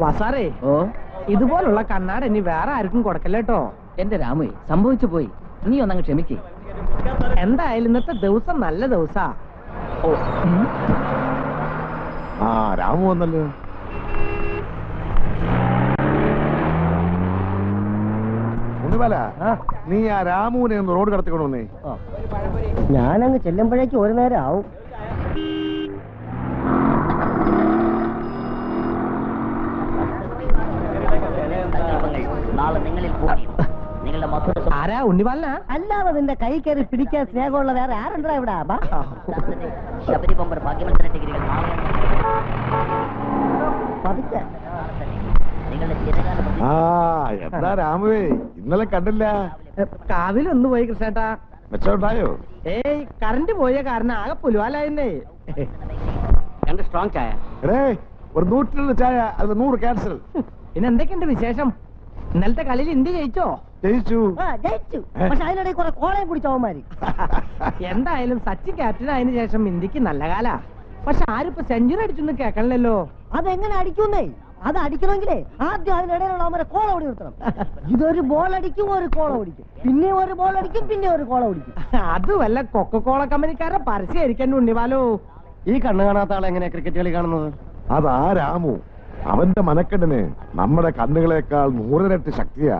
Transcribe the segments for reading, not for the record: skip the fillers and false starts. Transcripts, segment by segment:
വസാറേ, ഓ, ഇതുപോലുള്ള കണ്ണാട് ഇനി വേറെ ആർക്കും കൊടുക്കല്ലേട്ടോ. എന്റെ രാമേ, സംഭവിച്ചു പോയി. നീ ഒന്നങ്ങ് ക്ഷമിക്കേ. എന്തായാലും ഇന്നത്തെ ദിവസം നല്ല ദിവസാ. ഓ, രാമു വന്നല്ലോ. ഉണ്ണിമല, നീ ആ രാമുവിനെ ഒന്ന് റോഡ് കടത്തിക്കൊണ്ട് വന്നേ. ഞാനങ്ങ് ചെല്ലുമ്പോഴേക്ക് ഒരു നേരം ആവും. ആരാ ഉണ്ണിപാലന? അല്ലാതെ നിന്റെ കൈ കയറി പിടിക്കാൻ സ്നേഹമുള്ള വേറെ ആരുണ്ടാ ഇവിടെ? എന്താ രാമുവേ, ഇന്നലെ കണ്ടില്ല. കാവിലൊന്നു പോയി കൃഷ്ണേട്ടാ. മെച്ചമുണ്ടായോ? ഏയ്, കറണ്ട് പോയ കാരണം ആകെ പുലുവാലായിരുന്നേ. രണ്ട് സ്ട്രോങ് ചായ. ഒരു 102 ചായ, അത് 100 ക്യാൻസൽ. പിന്നെ എന്തൊക്കെയുണ്ട് വിശേഷം? ഇന്നലത്തെ കളിയിൽ ഇന്ത്യ ജയിച്ചോ? ജയിച്ചു. പക്ഷെ അതിനിടയിൽ കുറെ കോളയും കുടിച്ചവന്മാര്. എന്തായാലും സച്ചിൻ ക്യാപ്റ്റൻ ആയതിനു ശേഷം ഇന്ത്യക്ക് നല്ല കാലാ. പക്ഷെ ആരിപ്പോ സെഞ്ചുറി അടിച്ചൊന്നും കേൾക്കണല്ലോ. അതെങ്ങനെ അടിക്കുന്നേ? അത് അടിക്കണമെങ്കിലേ ആദ്യം അതിനിടയിലുള്ള അവരെ കോള ഓടി നിർത്തണം. ഇതൊരു ബോൾ അടിക്കും, ഒരു കോള ഓടിക്കും, പിന്നെ ഒരു ബോൾ അടിക്കും, പിന്നെ ഒരു കോള ഓടിക്കും. അത് വല്ല കൊക്കക്കോള കമ്പനിക്കാരുടെ പരസ്യമായിരിക്കാൻ ഉണ്ണിവാലോ. ഈ കണ്ണു കാണാത്ത ആളെ എങ്ങനെയാ ക്രിക്കറ്റ് കളി കാണുന്നത്? അതാ രാമു. അവന്റെ മനക്കെട്ടിന് നമ്മുടെ കണ്ണുകളെക്കാൾ 100 ഇരട്ടി ശക്തിയാ.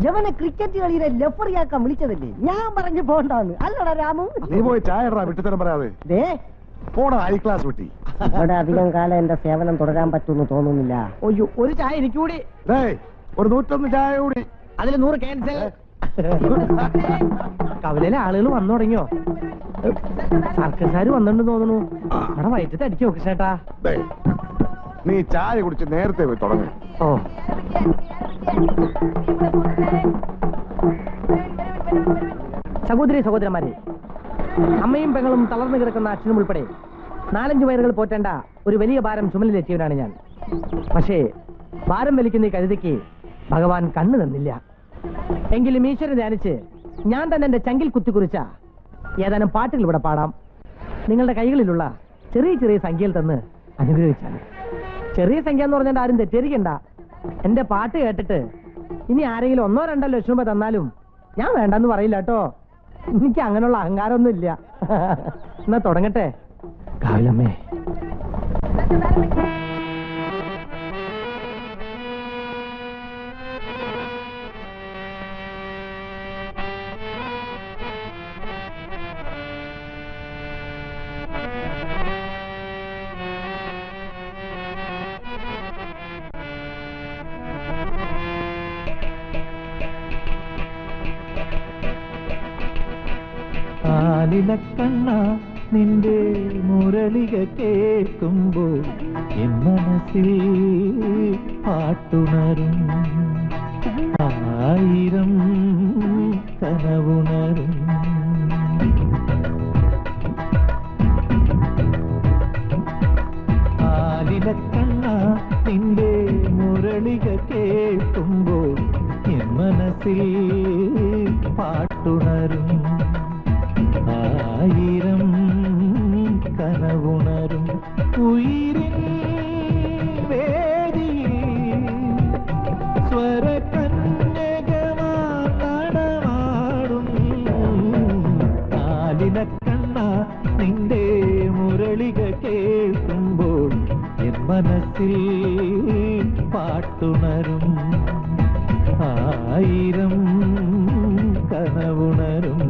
യവനെ ക്രിക്കറ്റ് കളിയിലെ ലെഫറിയാക്കാൻ വിളിച്ചതല്ലേ? ഞാൻ പറഞ്ഞു പോണ്ടാന്ന്. അല്ലടാ രാമു, നീ പോയി ചായ ഇടാ, വിട്ടുതരം പറയാതെ. പോടാ ഹൈ ക്ലാസ് വിട്ടി. ഇവിടെ അധികം കാലം എന്റെ സേവനം തുടരാൻ പറ്റുമെന്ന് തോന്നുന്നില്ല. ഒയ്യോ, ഒരു ചായ എനിക്ക് കൂടി. ഒരു 101 ചായ കൂടി. അതിൽ 100 ക്യാൻസൽ. കവലയിലെ ആളുകൾ വന്നു തുടങ്ങിയോ? സർക്കസാര് വന്നിട്ടുണ്ടെന്ന് തോന്നുന്നു. അവിടെ വയറ്റത്ത് അടിക്കോ കൃഷ്ണേട്ടാ? നീ ചായ കുടിച്ച് നേരത്തെ പോയി തുടങ്ങി. ഓ, സഹോദരി സഹോദരന്മാരെ, അമ്മയും പെങ്ങളും തളർന്നു കിടക്കുന്ന അച്ഛനും ഉൾപ്പെടെ 4-5 വയറുകൾ പോറ്റേണ്ട ഒരു വലിയ ഭാരം ചുമലിലെത്തിയവനാണ് ഞാൻ. പക്ഷേ ഭാരം വലിക്കുന്ന ഈ കഴുതയ്ക്ക് ഭഗവാൻ കണ്ണു തന്നില്ല. എങ്കിലും ഈശ്വരൻ ധ്യാനിച്ച് ഞാൻ തന്നെ എന്റെ ചങ്കിൽ കുത്തിക്കുറിച്ച ഏതാനും പാട്ടുകൾ ഇവിടെ പാടാം. നിങ്ങളുടെ കൈകളിലുള്ള ചെറിയ ചെറിയ സംഖ്യയിൽ തന്ന് അനുഗ്രഹിച്ചാണ്. ചെറിയ സംഖ്യ എന്ന് പറഞ്ഞാൽ ആരും തെറ്റിദ്ധരിക്കണ്ട. എന്റെ പാട്ട് കേട്ടിട്ട് ഇനി ആരെങ്കിലും 1-2 ലക്ഷം രൂപ തന്നാലും ഞാൻ വേണ്ടെന്ന് പറയില്ല കേട്ടോ. എനിക്ക് അങ്ങനെയുള്ള അഹങ്കാരമൊന്നും ഇല്ല. എന്നാ തുടങ്ങട്ടെ. കാവിലമ്മേ, ആലിലക്കണ്ണ നിന്റെ മുരളിക കേൾക്കുമ്പോൾ എൻ മനസ്സിൽ പാട്ടുണരും, 1000 കനവുണരും. ആലിലക്കണ്ണ നിന്റെ മുരളിക കേൾക്കുമ്പോൾ എൻ മനസ്സിൽ പാട്ടുണരും, 1000 കനവുണരും. ഉയിരിൻ വേദിയിൽ സ്വരകന്യകമാടമാടും. ആലിലക്കണ്ണ നിന്റെ മുരളിക കേൾക്കുമ്പോൾ എൻ മനസ്സിൽ പാട്ടുണരും, 1000 കനവുണരും.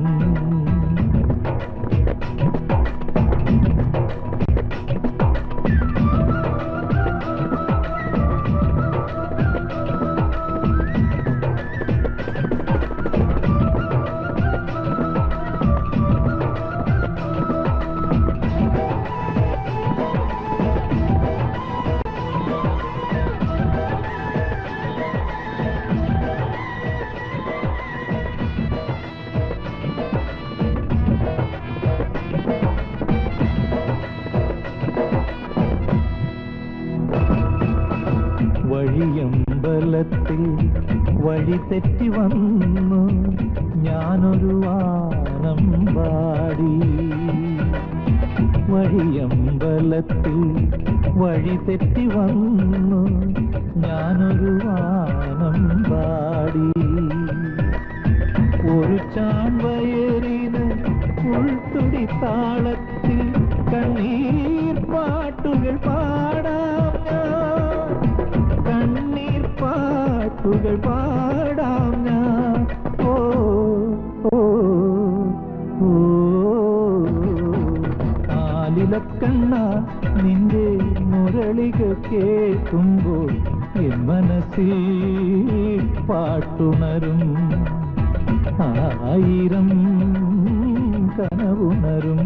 വഴിയമ്പലത്തിൽ വഴി തെറ്റി വന്നു ഞാനൊരു വാനം പാടി. വഴിയമ്പലത്തിൽ വഴി തെറ്റി വന്നു ഞാനൊരു വാനം പാടി. ഒരു ചാൺവയറിന് ഉൾത്തുടി താളത്തിൽ കണ്ണീർ പാട്ടുകൾ പാടാം ഞാൻ, കണ്ണീർ പാട്ടുകൾ പാടാം ഞാൻ. ഓ ഓ ഓ ആലിലക്കണ്ണ നിന്റെ മുരളിക കേൾക്കുമ്പോൾ എൻ മനസ്സിൽ പാട്ടുണരും, ആയിരം കനവുണരും.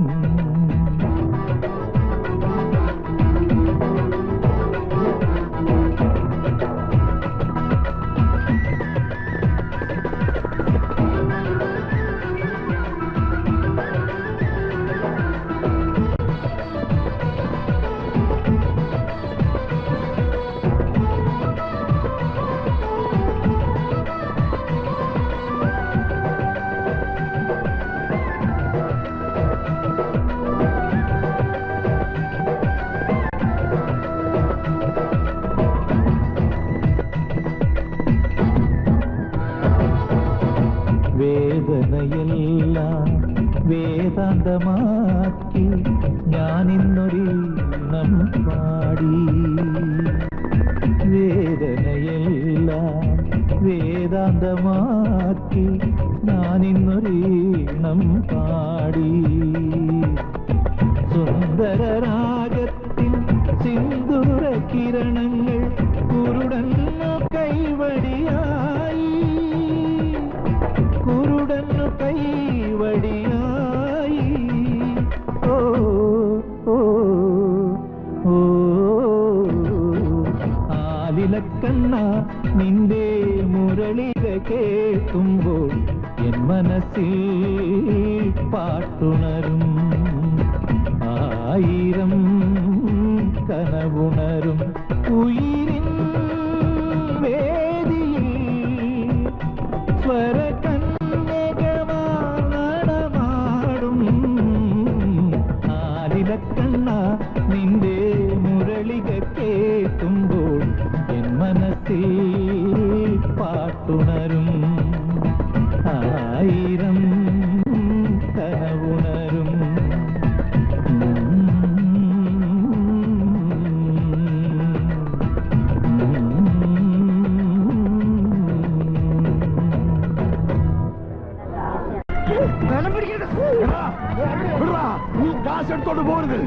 വേദനയെല്ലാം വേദാന്തമാക്കി ഞാനിന്നൊരീണം പാടി. വേദനയെല്ലാം വേദാന്തമാക്കി ഞാനിന്നൊരീണം പാടി. സുന്ദരരാഗത്തിൻ സിന്ദൂര കിരണങ്ങൾ കുരുടന്നു കൈവടിയായി, കുരുടന്നു കൈവടിയായി. ഓ ഓ ഓ ആലിലക്കണ്ണ നിന്റെ മുരളിക കേൾക്കുമ്പോൾ എൻ മനസ്സിൽ പാട്ടുണരും, ആയിരം കനവുണരും. ഉയിരിൻ വേദിയിൽ സ്വരകന്യകമാടമാടും ആലിലക്കണ്ണ നിന്റെ മുരളിക കേൾക്കുമ്പോൾ എൻ മനസ്സിൽ പാട്ടുണരും, ആയിരം കനവുണരും. നീ കാശെടുത്തോണ്ട് പോരുത്.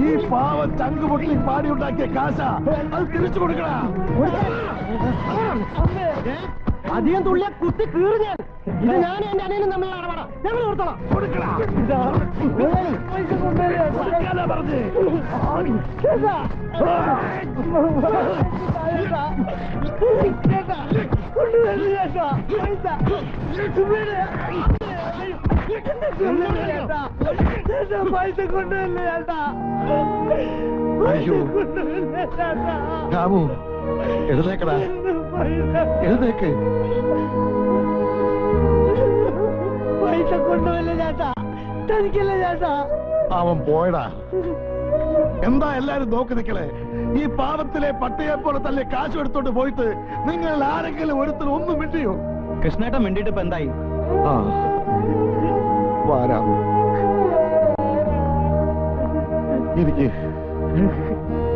ഈ പാവം ചങ്ക് പൊട്ടി പാടിയുണ്ടാക്കിയ കാശ അത് തിരിച്ചു കൊടുക്കണ. അധികം തുള്ളിയ കുത്തി കീറി ഞാൻ. ഇത് ഞാനും എന്റെ അനിയനും തമ്മിലുള്ള ഇടപാടാ. ഞങ്ങൾ കൊടുത്തോളാം. പറഞ്ഞേ പൈസ കൊണ്ടുവല്ലേ ചേട്ടാ, രാമു എഴുന്നേക്കടാ, എഴുന്നേക്ക്. പൈസ കൊണ്ടുവല്ലേ ചേട്ടാ, തനിക്കല്ലേ ചേട്ടാ. അവൻ പോയടാ. എന്താ എല്ലാരും നോക്കി നിൽക്കണേ? ഈ പാവത്തിലെ പട്ടിയെ പോലെ തന്നെ കാശ് എടുത്തോണ്ട് പോയിട്ട് നിങ്ങൾ ആരെങ്കിലും ഒരുത്തിന് ഒന്നും മിണ്ടിയോ? കൃഷ്ണേട്ടൻ മിണ്ടിട്ട് ഇപ്പൊ എന്തായി? ആ വാരാം. എനിക്ക്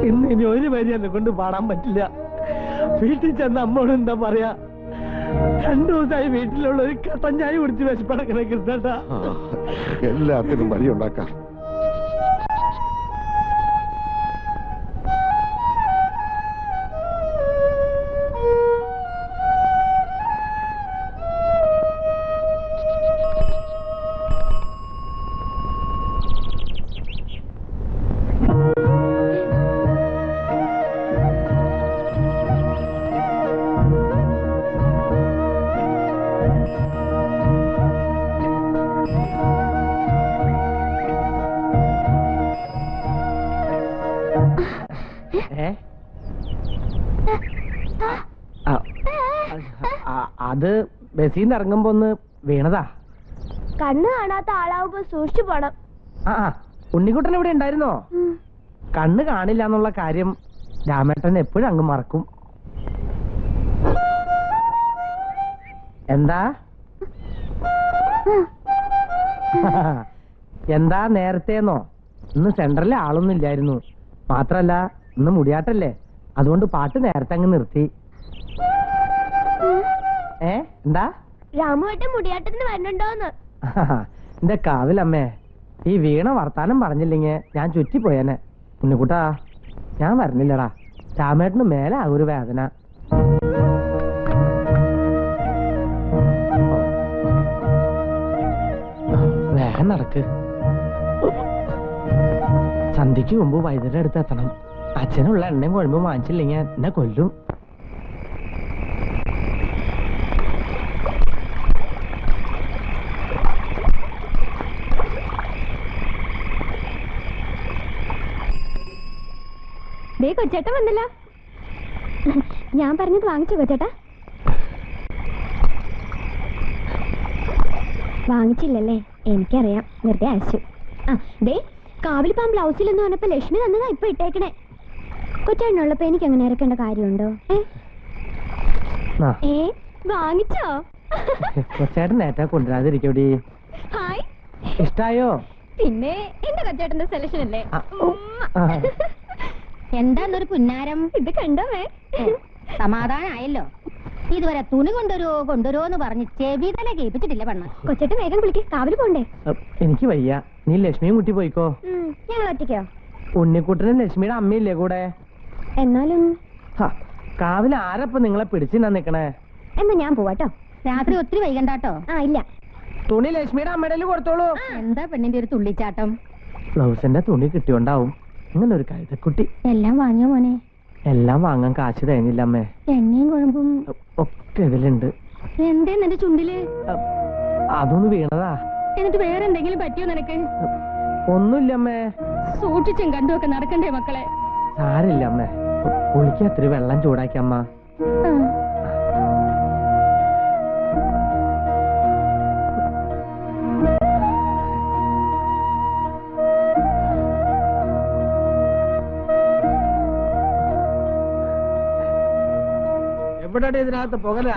ഇനി ഒരു വരി എന്നെ കൊണ്ട് പാടാൻ പറ്റില്ല. വീട്ടിൽ ചെന്ന് അമ്മോട് എന്താ പറയാ? 2 ദിവസമായി വീട്ടിലുള്ള ഒരു കട്ടൻ ചായ കുടിച്ച് വിശപ്പടക്കണ കൃഷ്ണേട്ടാ. എല്ലാത്തിനും വഴിയുണ്ടാക്കാം. അത് ബസ്സിന്ന് ഇറങ്ങുമ്പോ ഒന്ന് വീണതാ. കണ്ണ് കാണാത്ത ആളാവുമ്പോ സൂക്ഷിച്ചു പോണം. ആ ഉണ്ണിക്കുട്ടൻ ഇവിടെ ഉണ്ടായിരുന്നോ? കണ്ണ് കാണില്ല എന്നുള്ള കാര്യം രാമേട്ടൻ എപ്പോഴും അങ്ങ് മറക്കും. എന്താ എന്താ നേരത്തേന്നോ? ഇന്ന് സെന്ററിലെ ആളൊന്നും ഇല്ലായിരുന്നു. മാത്രല്ല ഇന്ന് മുടിയാട്ടല്ലേ, അതുകൊണ്ട് പാട്ട് നേരത്തെ അങ്ങ് നിർത്തി. എന്താ രാമുവേട്ടൻ മുടിയാട്ടത്തിന് വരണുണ്ടോന്ന്? എന്റെ കാവിലമ്മേ, ഈ വീണ വർത്താനം പറഞ്ഞില്ലെങ്കിൽ ഞാൻ ചുറ്റിപ്പോയേനെ. ഉണ്ണിക്കുട്ടാ, ഞാൻ വരണില്ലടാ. രാമേട്ടന് മേലെ ആ ഒരു വേദന. വേഗം നടക്ക്. സന്ധ്യക്ക് മുമ്പ് വൈദ്യുതിയുടെ അടുത്ത് എത്തണം. അച്ഛനുള്ള എണ്ണയും കുഴമ്പും വാങ്ങിച്ചില്ലെങ്കിൽ എന്നെ കൊല്ലും. കൊച്ചേട്ടൻ വന്നില്ല. ഞാൻ പറഞ്ഞത് വാങ്ങിച്ചു കൊച്ചേട്ടാ? വാങ്ങിച്ചില്ലല്ലേ? എനിക്കറിയാം, വെറുതെ അയച്ചു. കാവിലിപ്പാൻ ബ്ലൗസിലെന്ന് പറഞ്ഞപ്പോ ലക്ഷ്മി തന്നതാ ഇപ്പൊ ഇട്ടേക്കണേ. കൊച്ചേട്ടനുള്ളപ്പോ എനിക്ക് അങ്ങനെ ഇറക്കേണ്ട കാര്യമുണ്ടോ? വാങ്ങിച്ചോ? കൊച്ചേട്ടൻ ഏറ്റാ കൊണ്ടുവരാതിരിക്കോടി. ഹായ്, ഇഷ്ടായോ? പിന്നെ എന്റെ കൊച്ചേട്ടന്റെ സെലക്ഷൻ അല്ലേ. എന്താന്നൊരു പുന്നാരം? ഇത് കണ്ടോമേ? സമാധാനായല്ലോ. ഇതുവരെ തുണി കൊണ്ടുവരുമോന്ന് പറഞ്ഞ് ചെവി തല കേൾപ്പിച്ചിട്ടില്ല പെണ്ണ. കൊച്ചേട്ടൻ വേഗം വിളിക്ക്, കാവില് പോണ്ടേ? എനിക്ക് വയ്യ, നീ ലക്ഷ്മിയും കുട്ടി പോയിക്കോ. ഞങ്ങൾ ഒറ്റയ്ക്കോ? ഉണ്ണിക്കുട്ടനും ലക്ഷ്മിയുടെ അമ്മയില്ലേ കൂടെ? എന്നാലും കാവില് ആരപ്പ നിങ്ങളെ പിടിച്ചിന്നാ നിക്കണേ? എന്നാ ഞാൻ പോവാട്ടോ. രാത്രി ഒത്തിരി വൈകണ്ടാട്ടോ. ഇല്ല. തുണി ലക്ഷ്മിയുടെ അമ്മയുടെ കൊടുത്തോളൂ. എന്താ പെണ്ണിന്റെ ഒരു തുള്ളിച്ചാട്ടം? ബ്ലൗസിന്റെ തുണി കിട്ടിയോണ്ടാവും അങ്ങനെ ഒരു കഴുതക്കുട്ടി. എല്ലാം വാങ്ങിയോ മോനെ? എല്ലാം വാങ്ങാൻ കാശ് തേഞ്ഞില്ല അമ്മേ. എണ്ണയും കുഴമ്പും ഒക്കെ ഇതിലുണ്ട്. എന്തേ നിന്റെ ചുണ്ടില്? അതൊന്ന് വീണതാ. എന്നിട്ട് വേറെ എന്തെങ്കിലും പറ്റിയോ നിനക്ക്? ഒന്നുമില്ല അമ്മേ. സൂക്ഷിച്ചും കണ്ടുമൊക്കെ നടക്കണ്ടേ മക്കളെ? സാരില്ല അമ്മേ, കുളിക്ക് അത്തിരി വെള്ളം ചൂടാക്കി അമ്മ. എവിടെ ഇതിനകത്ത് പുകല?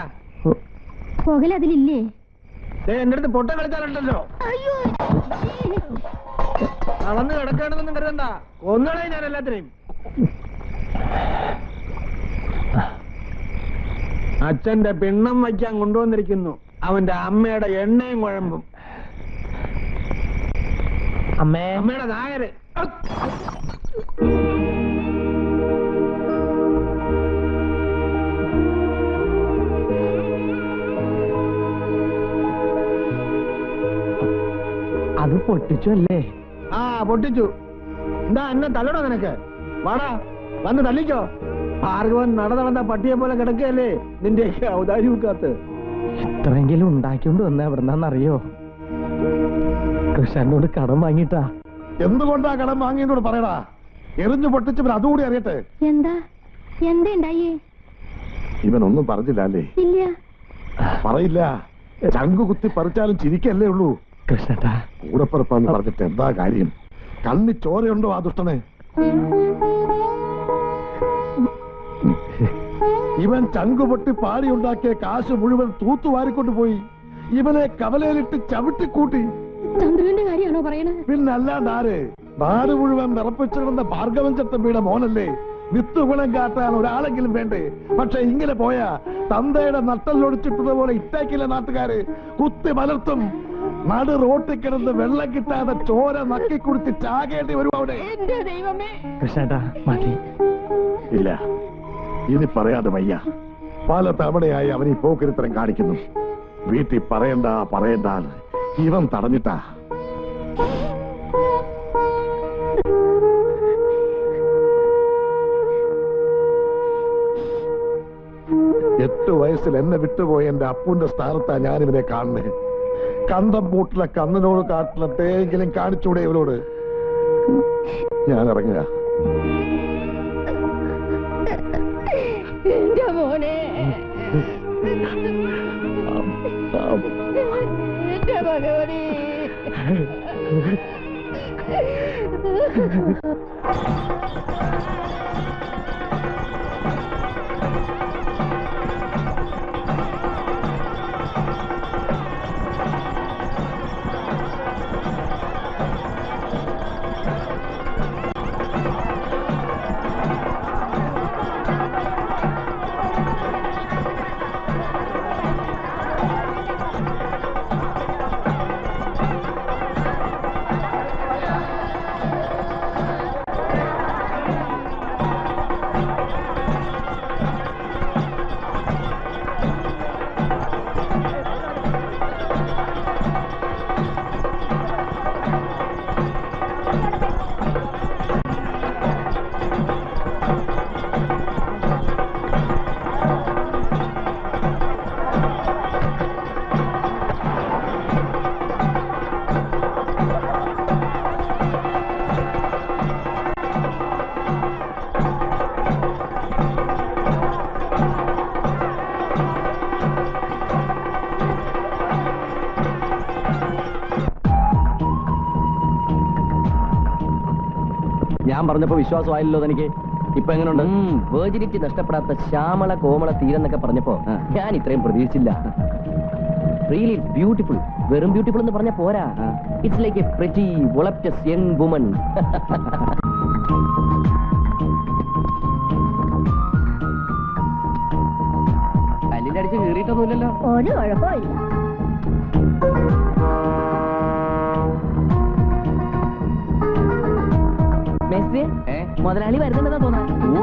പുകലതിലില്ലേ? എന്റെ അടുത്ത് പൊട്ട കളിച്ചാലുണ്ടല്ലോ. അളന്ന് കിടക്കാണെന്നൊന്നും കരുതണ്ട, ഒന്നളെ ഞാൻ എല്ലാത്തിനെയും. അച്ഛന്റെ പിണ്ണം വയ്ക്കാൻ കൊണ്ടുവന്നിരിക്കുന്നു അവന്റെ അമ്മയുടെ എണ്ണയും കുഴമ്പും. അമ്മയുടെ നായര്. അത് പൊട്ടിച്ചു അല്ലേ? പൊട്ടിച്ചു. എന്താ എന്നെ തല്ലണോ നിനക്ക്? വാടാ, വന്ന് തല്ലിക്കോ. ഭാർഗവൻ നടന്ന പട്ടിയെ പോലെ കിടക്കുകയല്ലേ നിന്റെ ഔദാര്യമൊക്കെ. ഇത്രയെങ്കിലും ഉണ്ടാക്കിക്കൊണ്ട് വന്ന എവിടെന്നാന്നറിയോ? കൃഷ്ണനോട് കടം വാങ്ങിട്ടാ. എന്തുകൊണ്ടാ കടം വാങ്ങിയെന്നോട് പറയടാ. എറിഞ്ഞു പൊട്ടിച്ചവൻ അതുകൂടി അറിയട്ടെ. എന്താ ഉണ്ടായേ? ഇവനൊന്നും പറഞ്ഞില്ല അല്ലേ? ഇല്ല. പറയില്ല. ചങ്കു കുത്തി പറിച്ചാലും ചിരിക്കല്ലേ ഉള്ളൂ. കൃഷ്ണട്ടാ, കൂടപ്പുറപ്പാന്ന് പറഞ്ഞിട്ട് എന്താ കാര്യം? കണ്ണി ചോരയുണ്ടോ ആ ദുഷ്ടനെ? ഇവൻ ചങ്കുപൊട്ടി പാടിയുണ്ടാക്കിയ കാശ് മുഴുവൻ തൂത്തുവാരിക്കൊണ്ട് പോയി. ഇവനെ കവലയിലിട്ട് ചവിട്ടിക്കൂട്ടി. ചന്ദ്രന്റെ കാര്യമാണോ പറയണത്? പിന്നല്ലാണ്ടാര്? നാട് മുഴുവൻ വിറപ്പിച്ചിടുന്ന ഭാർഗവൻ ചട്ടമ്പിയുടെ മോനല്ലേ. വിത്തുഗുണം കാട്ടാൻ ഒരാളെങ്കിലും വേണ്ടേ? പക്ഷെ ഇങ്ങനെ പോയാ തന്തയുടെ നട്ടല്ലൊടിച്ചിട്ടതുപോലെ ഇട്ടേക്കില്ല നാട്ടുകാര്. കുത്തി മലർത്തും. നടു റോട്ടിൽ കിടന്ന് വെള്ളം കിട്ടാതെ ചോര നക്കി കുടിച്ച് ചാകേണ്ടി വരും അവിടെ. കൃഷ്ണേട്ടാ മതി. ഇല്ല, ഇനി പറയാതെ വയ്യ. പല തവണയായി അവൻ ഈ പോക്കിരിത്തരം കാണിക്കുന്നു. വീട്ടിൽ പറയണ്ട ഇവൻ തടഞ്ഞിട്ടാ. 8 വയസ്സിൽ എന്നെ വിട്ടുപോയ എന്റെ അപ്പൂന്റെ സ്ഥാനത്താ ഞാനിവനെ കാണുന്നേ. കന്തം പൂട്ടിലെ കന്നിനോട് കാട്ടിലെ തേങ്കിലും കാണിച്ചൂടെ ഇവരോട്? ഞാൻ ഇറങ്ങുക. മോനെ, ഭഗവതി. ഞാൻ പറഞ്ഞപ്പോ വിശ്വാസമായില്ലോ തനിക്ക്. ഇപ്പൊ എങ്ങനെയുണ്ട്? വേർജിനിറ്റി നഷ്ടപ്പെടാത്ത ശ്യാമള കോമള തീരെന്നൊക്കെ പറഞ്ഞപ്പോ ഞാൻ ഇത്രയും പ്രതീക്ഷിച്ചില്ല. Really it's beautiful. വെറും ബ്യൂട്ടിഫുൾ എന്ന് പറഞ്ഞ പോരാ, it's like a pretty voluptuous young woman. കല്ലിലടിച്ച് കീറിയിട്ടൊന്നുമില്ലല്ലോ. ഒരു കുഴപ്പമില്ല. മുതലാളി വരുന്നുണ്ടെന്നാ തോന്നാ. ഓ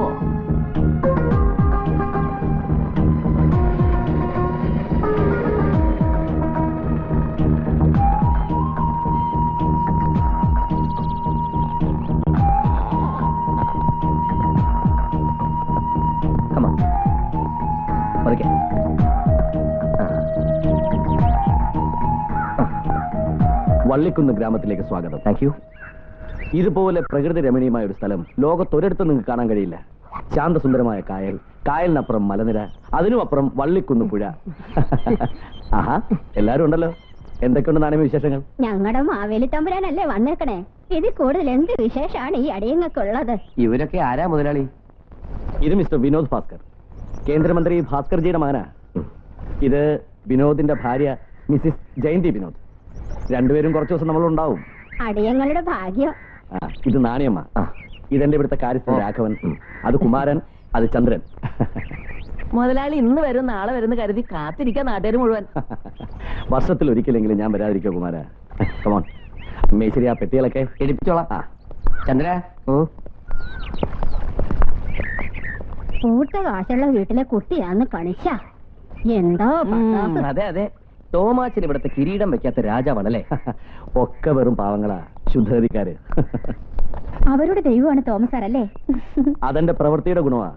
വള്ളിക്കുന്ന് ഗ്രാമത്തിലേക്ക് സ്വാഗതം. Thank you. ഇതുപോലെ പ്രകൃതി രമണീയമായ ഒരു സ്ഥലം ലോകത്തൊരിടത്തും നിങ്ങൾക്ക് കാണാൻ കഴിയില്ല. ശാന്തസുന്ദരമായ കായൽ, കായലിനപ്പുറം മലനിര, അതിനുമപ്പുറം വള്ളിക്കുന്ന് പുഴ. ആഹാ, എല്ലാരും ഉണ്ടല്ലോ. എന്തൊക്കെയുണ്ട് നാണയ വിശേഷങ്ങൾ? ഞങ്ങളുടെ മാവേലി തമ്പുരാനല്ലേ വന്നേക്കണേ. ഇതിൽ കൂടുതൽ എന്ത് വിശേഷമാണ് ഈ അടിയങ്ങൾക്കുള്ളത്? ഇവരൊക്കെ ആരാ മുതലാളി? ഇത് മിസ്റ്റർ വിനോദ് ഭാസ്കർ, കേന്ദ്രമന്ത്രി ഭാസ്കർജിയുടെ മകനാ. ഇത് വിനോദിന്റെ ഭാര്യ മിസ്സിസ് ജയന്തി വിനോദ്. രണ്ടുപേരും കുറച്ചു ദിവസം നമ്മളുണ്ടാവും. അടിയങ്ങളുടെ ഭാഗ്യം. ഇത് നാണയമ്മ, ഇതെന്റെ ഇവിടുത്തെ കാര്യസ്ഥൻ രാഘവൻ, അത് കുമാരൻ, അത് ചന്ദ്രൻ. മുതലാളി ഇന്ന് വരും നാളെ വരുന്ന കരുതി കാത്തിരിക്കാൻ നാട്ടുകാർ മുഴുവൻ. വർഷത്തിൽ ഒരിക്കലെങ്കിലും ഞാൻ വരാതിരിക്കോ കുമാര? കമോൺ മേശരി, ആ പെട്ടികളൊക്കെ എടുപ്പിച്ചോളാം. ചന്ദ്ര, ഓ കൂട്ട കാശുള്ള വീട്ടിലെ കുട്ടിയാന്ന് കണിശ. എന്തോ അതെ അതെ, തോമാച്ചൻ ഇവിടുത്തെ കിരീടം വെക്കാത്ത രാജാവാണല്ലേ. ഒക്കെ വെറും പാവങ്ങളാ, ശുദ്ധഗതിക്കാര്. അവരുടെ ദൈവമാണ് തോമസ് സാറല്ലേ? അതെന്റെ പ്രവൃത്തിയുടെ ഗുണമാ.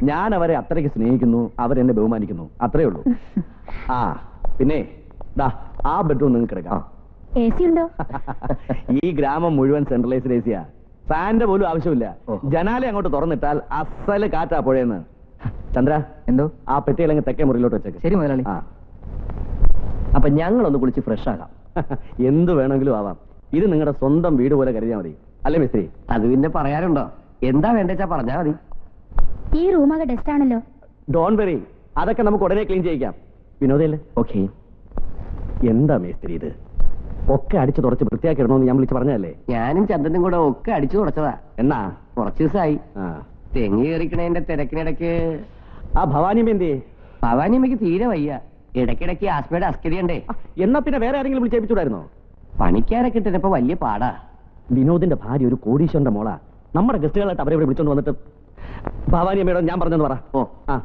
ഞാൻ അവരെ അത്രയ്ക്ക് സ്നേഹിക്കുന്നു, അവരെന്നെ ബഹുമാനിക്കുന്നു, അത്രേ ഉള്ളൂ. ആ പിന്നെ ദാ ആ ബെഡ്റൂം നിങ്ങൾക്ക് എടുക്കാം. AC ഉണ്ടോ? ഈ ഗ്രാമം മുഴുവൻ സെൻട്രലൈസ്ഡ് AC-യാ. ഫാന്റെ പോലും ആവശ്യമില്ല. ജനാല അങ്ങോട്ട് തുറന്നിട്ടാൽ അസല് കാറ്റാ പുഴയെന്ന്. ചന്ദ്ര, എന്തോ ആ പെട്ടിയിലങ്ങ് തെക്കേ മുറിയിലോട്ട് വെച്ചേക്ക്. ശരി മുതലാളി. അപ്പൊ ഞങ്ങളൊന്ന് കുളിച്ച് ഫ്രഷ് ആകാം. എന്ത് വേണമെങ്കിലും ആവാം. ഇത് നിങ്ങളുടെ സ്വന്തം വീട് പോലെ കരുതിയാൽ മതി, അല്ലേ മിസ്ത്രി? അത് പിന്നെ പറയാനുണ്ടോ? എന്താ വേണ്ടെച്ചാ പറഞ്ഞാ മതി. ഈ റൂമൊക്കെ ഡസ്റ്റ് ആണല്ലോ. ഡോൺ വെറി, അതൊക്കെ നമുക്ക് ഉടനെ ക്ലീൻ ചെയ്യിക്കാം. വിനോദയല്ലേ? ഓക്കെ. എന്താ മേസ്ത്രി ഇത്? ഒക്കെ അടിച്ചു തുടച്ച് വൃത്തിയാക്കി ഇടണമെന്ന് ഞാൻ വിളിച്ച് പറഞ്ഞതല്ലേ? ഞാനും ചന്ദ്രനും കൂടെ ഒക്കെ അടിച്ചു തുടച്ചതാ. എന്നാ കുറച്ച് ദിവസമായി. തെങ്ങി കയറിക്കണേന്റെ തിരക്കിനിടയ്ക്ക് ആ ഭവാനിയമ്മ എന്തേ? ഭവാനിയമ്മയ്ക്ക് തീരെ വയ്യ. ഇടയ്ക്കിടയ്ക്ക് ആസ്മയുടെ അസ്കരിയണ്ടേ. എന്നാ പിന്നെ വേറെ ആരെങ്കിലും വിളിച്ചേപ്പിച്ചൂടായിരുന്നോ? പണിക്കാരെ കിട്ടുന്നപ്പോ വലിയ പാടാ. വിനോദിന്റെ ഭാര്യ ഒരു കോടീശ്വരന്റെ മോളാ. നമ്മുടെ ഗസ്റ്റുകളായിട്ട് അവരെ ഇവിടെ വിളിച്ചോണ്ട് വന്നിട്ട് ഭവാനിയമ്മയോട് ഞാൻ പറഞ്ഞെന്ന് പറ. ഓ ആ